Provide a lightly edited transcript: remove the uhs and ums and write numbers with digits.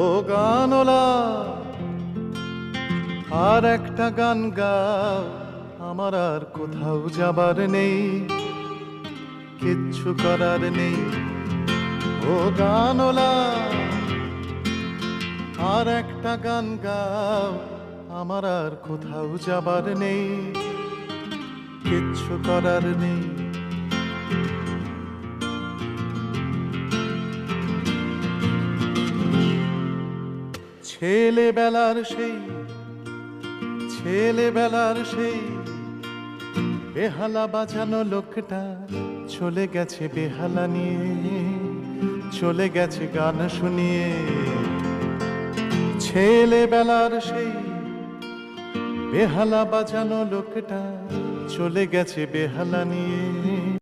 ও গানওয়ালা, আর একটা গান গাও, আমার আর কোথাও যাবার নেই, কিচ্ছু করার নেই। ও গানওয়ালা, আর একটা গান গাও, আমার আর কোথাও যাবার নেই, কিচ্ছু করার নেই। ছেলেবেলার সেই বেহালা বাজানো লোকটা চলে গেছে বেহালা নিয়ে, চলে গেছে গান শুনিয়ে। ছেলেবেলার সেই বেহালা বাজানো লোকটা চলে গেছে বেহালা নিয়ে,